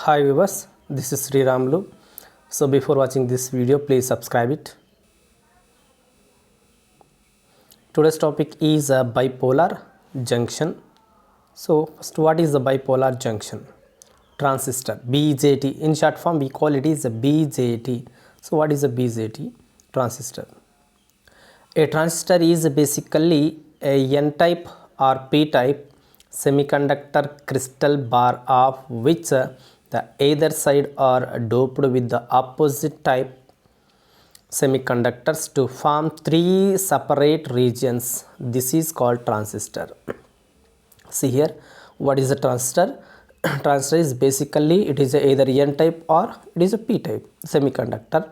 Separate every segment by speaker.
Speaker 1: Hi viewers, this is Sri Ramlu. So before watching this video, please subscribe it. Today's topic is a bipolar junction. So first, what is the bipolar junction? Transistor, BJT. In short form, we call it is a BJT. So what is a BJT? Transistor. A transistor is basically a N-type or P-type semiconductor crystal bar of which the either side are doped with the opposite type semiconductors to form three separate regions. This is called transistor. See here, what is a transistor? Transistor is basically it is either N-type or it is a P-type semiconductor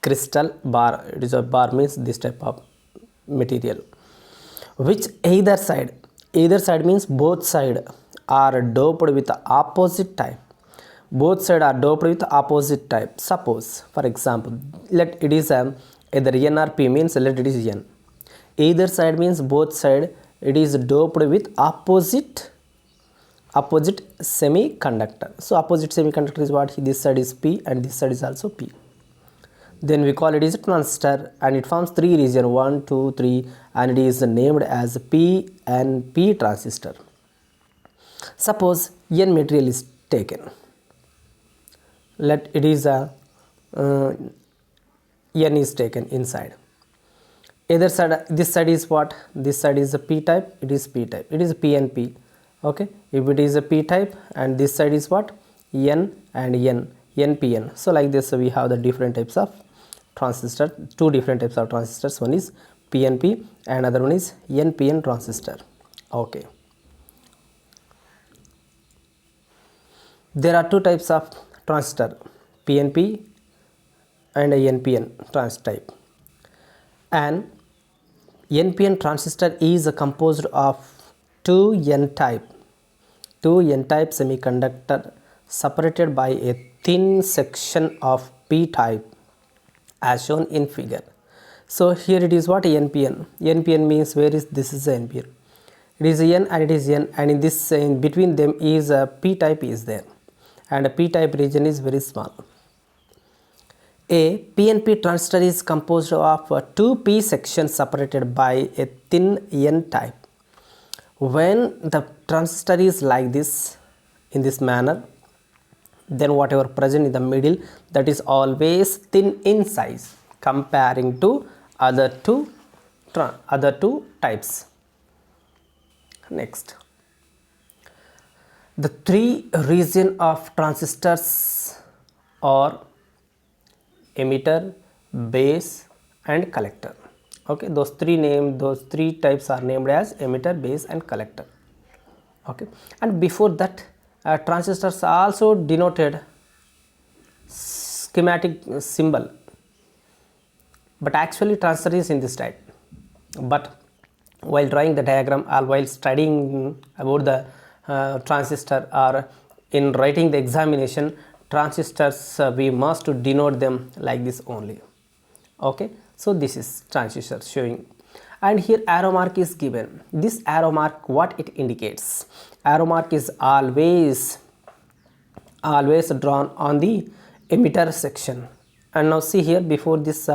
Speaker 1: crystal bar. It is a bar means this type of material which either side means both side are doped with the opposite type. Both side are doped with opposite type. Suppose for example, let it is either N or P means let it is N. Either side means both side it is doped with opposite semiconductor. So opposite semiconductor is what? This side is P and this side is also P. Then we call it is a transistor and it forms three regions 1, 2, 3 and it is named as PNP transistor. Suppose N material is taken. Let it is a N is taken inside. Either side, this side is what? This side is a P type, it is P type, it is PNP. Okay, if it is a P type and this side is what? N and N, NPN. So like this we have the different types of transistor, two different types of transistors. One is PNP and another one is NPN transistor. Okay, there are two types of transistor, PNP and a NPN transistor type. And NPN transistor is composed of two N-type semiconductor separated by a thin section of P-type as shown in figure. So here it is what? NPN. NPN means where is this is the NPN. It is N and it is N, and in this in between them is a P-type is there, and a P-type region is very small. A PNP transistor is composed of two P sections separated by a thin N-type. When the transistor is like this, in this manner, then whatever present in the middle, that is always thin in size comparing to other two types. Next, the three regions of transistors are emitter, base and collector. Okay, those three types are named as emitter, base and collector. Okay, and before that transistors are also denoted schematic symbol, but actually transistor is in this type. But while drawing the diagram or while studying about the transistor or in writing the examination, transistors we must denote them like this only. Okay, so this is transistor showing, and here arrow mark is given. This arrow mark, what it indicates? Arrow mark is always drawn on the emitter section. And now see here, before this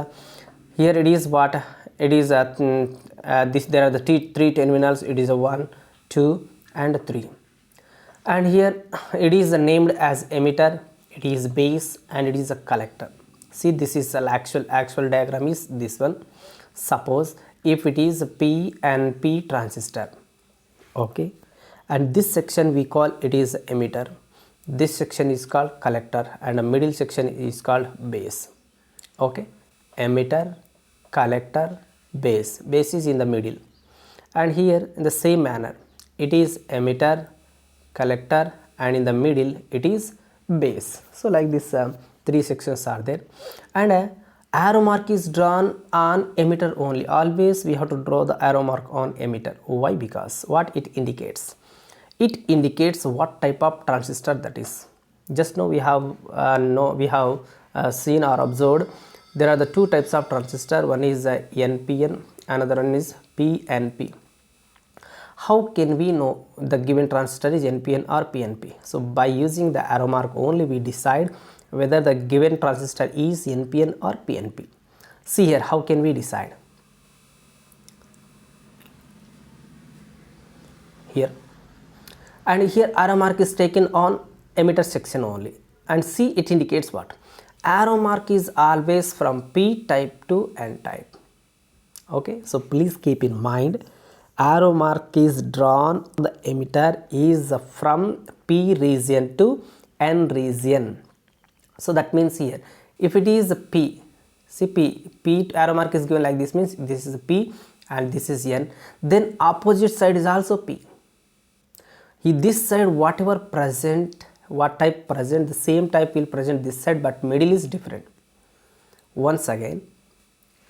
Speaker 1: here it is what it is this there are the three terminals. It is a 1, 2 and 3, and here it is named as emitter, it is base and it is a collector. See, this is the actual diagram is this one. Suppose if it is a PNP transistor, okay, and this section we call it is emitter, this section is called collector, and the middle section is called base. Okay, emitter, collector, base is in the middle, and here in the same manner it is emitter, collector and in the middle it is base. So like this three sections are there, and arrow mark is drawn on emitter only. Always we have to draw the arrow mark on emitter. Why? Because what it indicates? It indicates what type of transistor that is. Just now we have seen or observed there are the two types of transistor. One is NPN, another one is PNP. How can we know the given transistor is NPN or PNP? So by using the arrow mark only we decide whether the given transistor is NPN or PNP. See here, how can we decide? Here, and here arrow mark is taken on emitter section only, and see it indicates what? Arrow mark is always from P type to N type. Okay, so please keep in mind, arrow mark is drawn, the emitter is from P region to N region. So that means here, if it is P, see P arrow mark is given like this, means this is P and this is N, then opposite side is also P. This side whatever present, what type present, the same type will present this side, but middle is different. Once again,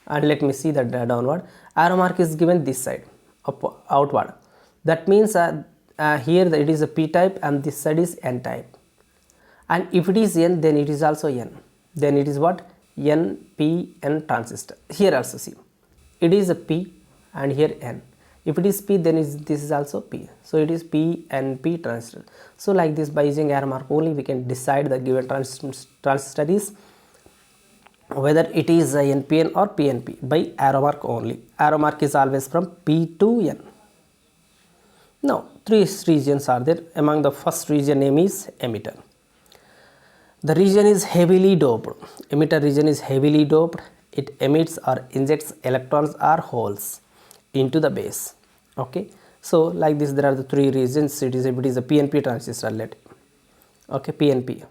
Speaker 1: and let me see that downward, arrow mark is given this side, outward. That means here it is a P type and this side is N type. And if it is N, then it is also N. Then it is what? NPN transistor. Here also see, it is a P and here N. If it is P, then this is also P. So it is PNP transistor. So like this, by using arrow mark only we can decide the given transistor is whether it is a NPN or PNP by arrow mark only. Arrow mark is always from P to N. Now, three regions are there. Among the first region name is emitter. The region is heavily doped. Emitter region is heavily doped. It emits or injects electrons or holes into the base. Okay, so like this there are the three regions. It is, if it is a PNP transistor, okay, PNP,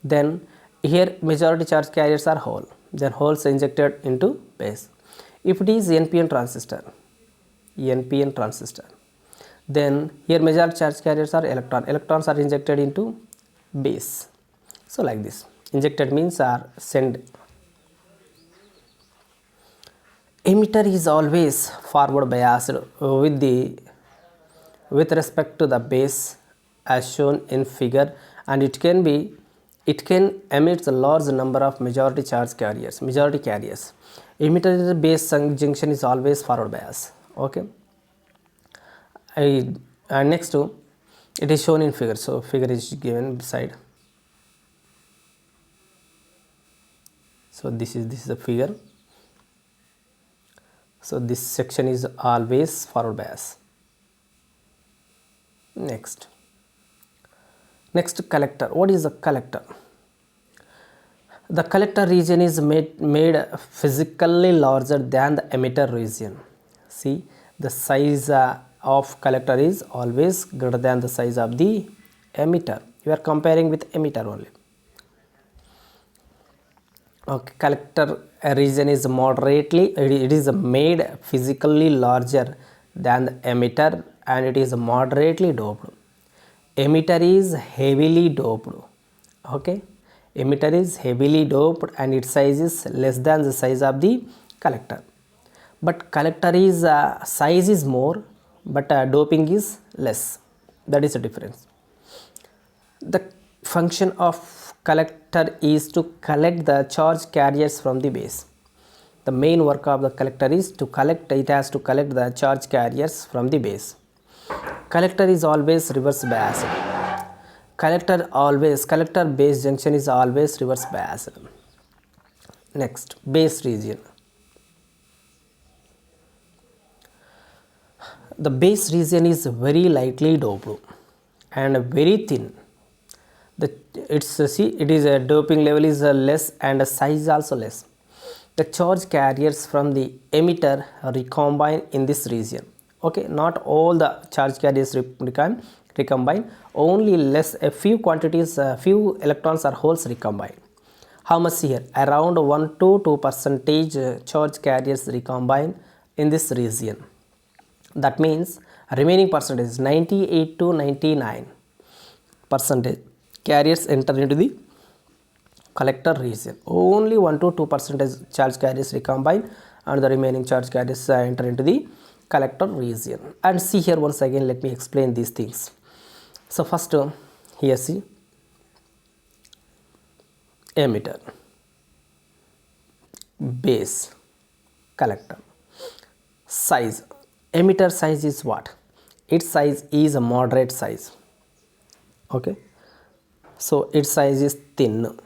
Speaker 1: then here majority charge carriers are hole, then holes injected into base. If it is NPN transistor, then here majority charge carriers are electrons are injected into base. So like this, injected means are sent. Emitter is always forward biased with respect to the base as shown in figure, and it can emit a large number of majority carriers. Emitter is a base junction is always forward bias. Okay, next to it is shown in figure. So figure is given beside. So this is the figure. So this section is always forward bias. Next collector. What is a collector? The collector region is made physically larger than the emitter region. See, the size of collector is always greater than the size of the emitter. You are comparing with emitter only. Okay, collector region is it is made physically larger than the emitter, and it is moderately doped. Emitter is heavily doped. Okay, emitter is heavily doped and its size is less than the size of the collector. But collector is size is more, but doping is less. That is the difference. The function of collector is to collect the charge carriers from the base. The main work of the collector is to collect the charge carriers from the base. Collector is always reverse biased. Collector base junction is always reverse biased. Next, base region. The base region is very lightly doped and very thin. It is a doping level is less and the size is also less. The charge carriers from the emitter recombine in this region. Okay, not all the charge carriers recombine, only a few quantities, few electrons or holes recombine. How much here? Around 1 to 2% charge carriers recombine in this region. That means remaining percentage 98 to 99% carriers enter into the collector region. Only 1 to 2% charge carriers recombine and the remaining charge carriers enter into the collector region. And see here once again, let me explain these things. So first here see emitter, base, collector. Size. Emitter size is what? its size is a moderate size. Okay, so its size is thin,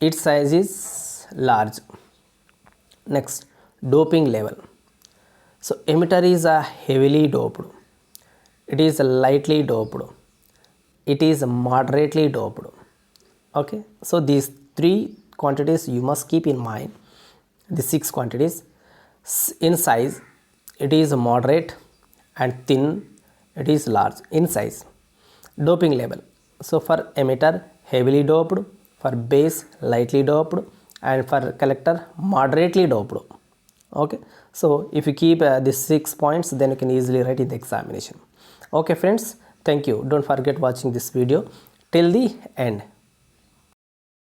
Speaker 1: its size is large. Next, doping level. So emitter is a heavily doped, it is lightly doped, it is moderately doped. Okay, so these three quantities you must keep in mind. The six quantities. In size it is moderate, and thin it is large in size. Doping level. So for emitter heavily doped, for base lightly doped, and for collector moderately doped. Okay, so if you keep these 6 points, then you can easily write in the examination. Okay friends, thank you. Don't forget watching this video till the end.